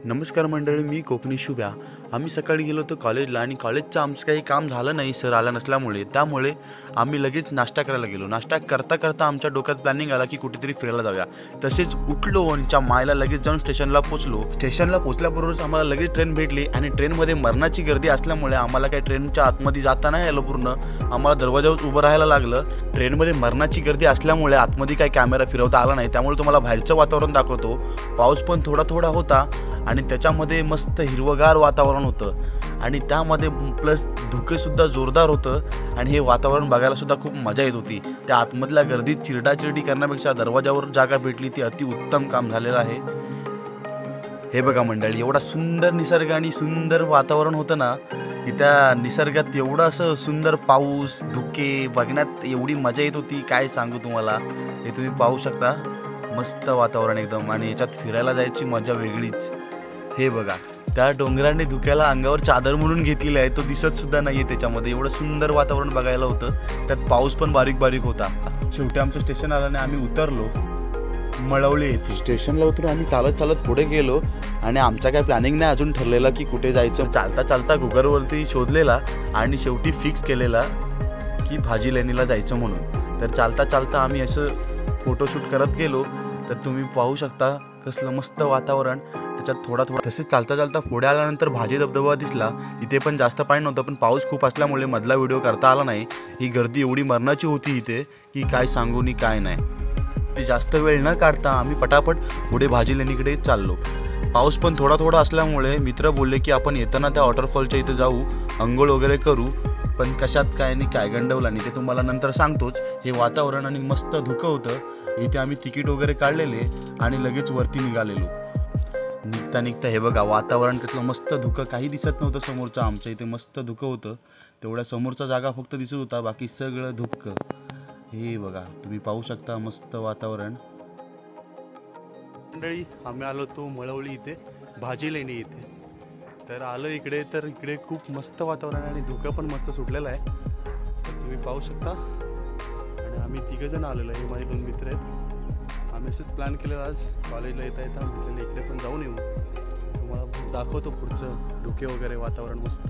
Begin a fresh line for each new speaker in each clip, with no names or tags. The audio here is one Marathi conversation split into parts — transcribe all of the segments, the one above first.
नमस्कार मंडळी, मी कोकणी शुभ्या। आम्ही सकाळी गेलो होतो कॉलेजला आणि कॉलेजचं आमचं काही काम झालं नाही सर आला नसल्यामुळे, त्यामुळे आम्ही लगेच नाश्ता करायला गेलो। नाश्ता करता करता आमच्या डोक्यात प्लॅनिंग आला की कुठेतरी फिरायला जाऊया। तसेच उठलो आणि मायला लगेच जाऊन स्टेशनला पोहोचलो। स्टेशनला पोहोचल्याबरोबरच आम्हाला लगेच ट्रेन भेटली आणि ट्रेनमध्ये मरणाची गर्दी असल्यामुळे आम्हाला काही ट्रेनच्या आतमध्ये जाता नाही आलं। पूर्ण आम्हाला दरवाजावर उभं राहायला लागलं। ट्रेनमध्ये मरणाची गर्दी असल्यामुळे आतमध्ये काही कॅमेरा फिरवता आला नाही, त्यामुळे तुम्हाला बाहेरचं वातावरण दाखवतो। पाऊस पण थोडा थोडा होता आणि त्याच्यामध्ये मस्त हिरवगार वातावरण होतं आणि त्यामध्ये प्लस धुकेसुद्धा जोरदार होतं आणि हे वातावरण बघायला सुद्धा खूप मजा येत होती। त्या आतमधल्या गर्दीत चिरडाचिरडी करण्यापेक्षा दरवाजावर जागा भेटली ती अतिउत्तम काम झालेलं आहे। हे बघा मंडळी, एवढा सुंदर निसर्ग आणि सुंदर वातावरण होतं ना की त्या निसर्गात एवढं असं सुंदर पाऊस धुके बघण्यात एवढी मजा येत होती, काय सांगू तुम्हाला। हे तुम्ही पाहू शकता, मस्त वातावरण एकदम आणि याच्यात फिरायला जायची मजा वेगळीच। हे बघा, त्या डोंगराने धुक्याला अंगावर चादर म्हणून घेतलेला आहे, तो दिसत सुद्धा नाहीये त्याच्यामध्ये। एवढं सुंदर वातावरण बघायला होतं, त्यात पाऊस पण बारीक बारीक होता। शेवटी आमचं स्टेशन आलं आणि आम्ही उतरलो मळवली येथे। स्टेशनला उतरून आम्ही चालत चालत पुढे गेलो आणि आमचा काय प्लॅनिंग नाही अजून ठरलेला की कुठे जायचं। चालता चालता गुगलवरती शोधलेला आणि शेवटी फिक्स केलेला की भाजी लेणीला जायचं म्हणून। तर चालता चालता आम्ही असं फोटोशूट करत गेलो, तर तुम्ही पाहू शकता कसलं मस्त वातावरण त्याच्यात थोडा थोडा। तसेच चालता चालता पुढे आल्यानंतर भाजी धबधबा दिसला, तिथे पण जास्त पाणी नव्हतं, पण पाऊस खूप असल्यामुळे मधला व्हिडिओ करता आला नाही। ही गर्दी एवढी मरणाची होती इथे की काय सांगू नी काय नाही। ती जास्त वेळ न काढता आम्ही पटापट पुढे भाजी लेणीकडे चाललो। पाऊस पण थोडा थोडा असल्यामुळे मित्र बोलले की आपण येताना त्या वॉटरफॉलच्या इथे जाऊ, अंघोळ वगैरे करू, पण कशात काय आणि काय गंडवलं आणि ते तुम्हाला नंतर सांगतोच। हे वातावरण आणि मस्त धुकं होतं, इथे आम्ही तिकीट वगैरे काढलेले आणि लगेच वरती निघालेलो। निघता निघता हे बघा, वातावरण कसलं मस्त धुकं, काही दिसत नव्हतं समोरचं। आमच्या इथे मस्त धुकं होतं, तेवढ्या समोरचा जागा फक्त दिसत होता, बाकी सगळं धुकं। हे बघा, तुम्ही पाहू शकता मस्त वातावरण। मंडळी, आम्ही आलो तो मळवली इथे, भाजी लेणी इथे। तर आलो इकडे, तर इकडे खूप मस्त वातावरण आणि धुकं पण मस्त सुटलेलं आहे, तर तुम्ही पाहू शकता। आणि आम्ही तिघंजण आलेलो आहे, हे माझे 2 मित्र आहेत। आम्ही असंच प्लॅन केलेलं आज कॉलेजला येता येता म्हटलेलं इकडे पण जाऊन येऊ, तुम्हाला दाखवतो पुढचं धुके वगैरे वातावरण मस्त।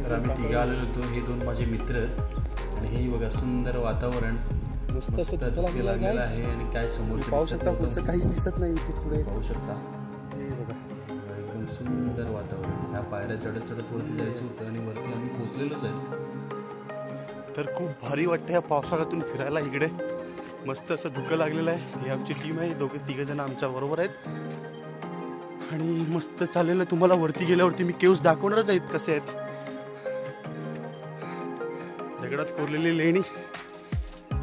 तर आम्ही तिघं आलेलो होतो, हे 2 माझे मित्र आणि हे बघा सुंदर वातावरण मस्त असं लागलेलं आहे आणि काय समोर पाहू शकता, पुढचं काहीच दिसत नाही इथे पुढे पाहू शकता। हे बघा, एकदम सुंदर वातावरण। ह्या पायऱ्या चढत चढत वरती जायचं होतं आणि वरती आम्ही पोहोचलेलोच आहे। तर खूप भारी वाटतं या पावसाळ्यातून फिरायला इकडे, मस्त असं धुकं लागलेलं आहे। ही आमची टीम आहे, तिघंजण आमच्या बरोबर आहेत आणि मस्त चाललेलं आहे। तुम्हाला वरती गेल्यावरती मी केव्स दाखवणारच आहेत कसे आहेत। दगडात कोरलेली लेणी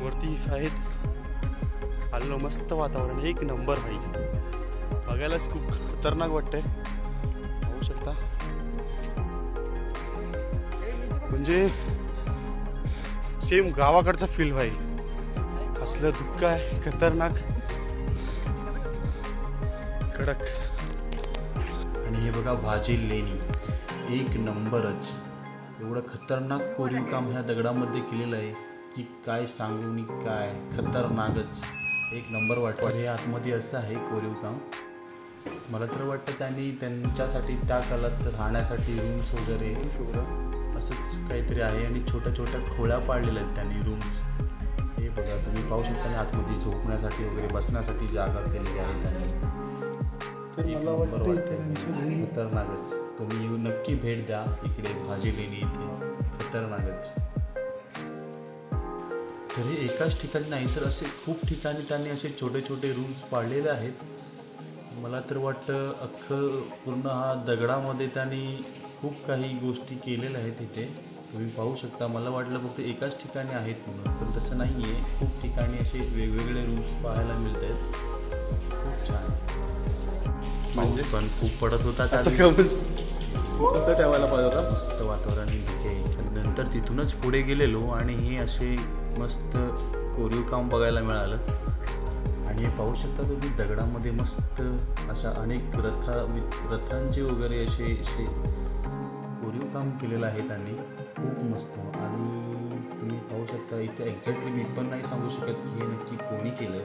वरती आहेत, आलो मस्त वातावरण एक नंबर भाई, बघायलाच खूप खतरनाक वाटतंय, पाहू शकता। म्हणजे सेम गावाकडचा फील भाई, असलं धुक्क आहे खतरनाक कडक। आणि हे बघा भाजी लेणी एक नंबरच, एवढं खतरनाक कोरीव काम ह्या दगडामध्ये केलेलं आहे की काय सांगू नी काय, खतरनाकच एक नंबर वाटतं। हे आतमध्ये असं आहे कोरीव काम, मला तर वाटतं त्यांच्यासाठी त्या काळात राहण्यासाठी रूम्स वगैरे असंच काहीतरी आहे आणि छोट्या छोट्या खोळ्या पाडलेल्या आहेत त्यांनी रूम्स। हे बघा, तुम्ही पाहू शकता आणि आतमध्ये झोपण्यासाठी वगैरे बसण्यासाठी जागा केलेली आहे त्यांनी। तर मला वाटतं खतरनाकच, तुम्ही येऊन नक्की भेट द्या इकडे भाजी लेणी इथे, खतरनाकच। तर हे एकाच ठिकाणी नाही तर असे खूप ठिकाणी त्यांनी असे छोटे छोटे रूम्स पाडलेले आहेत। मला तर वाटतं अख्खं पूर्ण हा दगडामध्ये त्यांनी खूप काही गोष्टी केलेल्या आहेत इथे, तुम्ही पाहू शकता। मला वाटलं फक्त एकाच ठिकाणी आहेत म्हणून, पण तसं नाही आहे, खूप ठिकाणी असे वेगवेगळे रूम्स पाहायला मिळत आहेत। खूप छान, म्हणजे पण खूप पडत होता ठेवायला पाहिजे होता, मस्त वातावरण तिथे। नंतर तिथूनच पुढे गेलेलो आणि हे असे मस्त कोरीव काम बघायला मिळालं। आणि हे पाहू शकता तुम्ही, दगडामध्ये मस्त अशा अनेक रथांचे वगैरे असे कोरीव काम केलेलं आहे त्यांनी, खूप मस्त। आणि तुम्ही पाहू शकता इथे एक्झॅक्टली मी पण नाही सांगू शकत की हे नक्की कोणी केलं,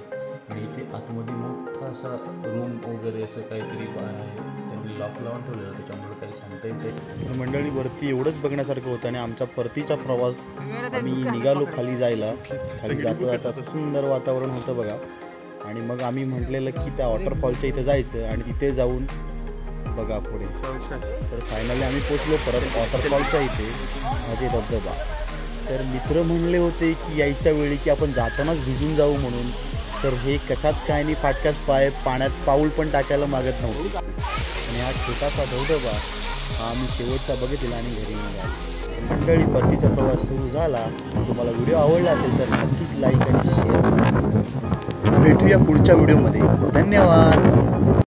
आणि इथे आतमध्ये मोठा असा रूम वगैरे असं काहीतरी आहे, त्यांनी लॉक लावून ठेवलेलं, त्याच्यामुळे काही सांगता येते. मंडळी वरती एवढंच बघण्यासारखं होतं आणि आमचा परतीचा प्रवास आम्ही निघालो खाली जायला. खाली जाता जाता असं सुंदर वातावरण होतं बघा. आणि मग आम्ही म्हटलेलं की त्या वॉटरफॉलच्या इथं जायचं आणि तिथे जाऊन बघा पुढे. तर फायनली आम्ही पोचलो परत वॉटरफॉलच्या इथे, माझे धबधबा. तर मित्र म्हणले होते की यायच्या वेळी की आपण जातानाच भिजून जाऊ म्हणून, तर हे कशात काय नाही फाटक्यात पाण्यात पाऊल पण टाकायला मागत नव्हतं. आणि हा छोटासा धबधबा हा आम्ही शेवटचा बघितला आणि घरी निघालो. मंडळी परतीचा प्रवास सुरू झाला. तुम्हाला व्हिडिओ आवडला असेल तर नक्कीच लाईक आणि शेअर. भेटूया पुढच्या व्हिडिओमध्ये. धन्यवाद.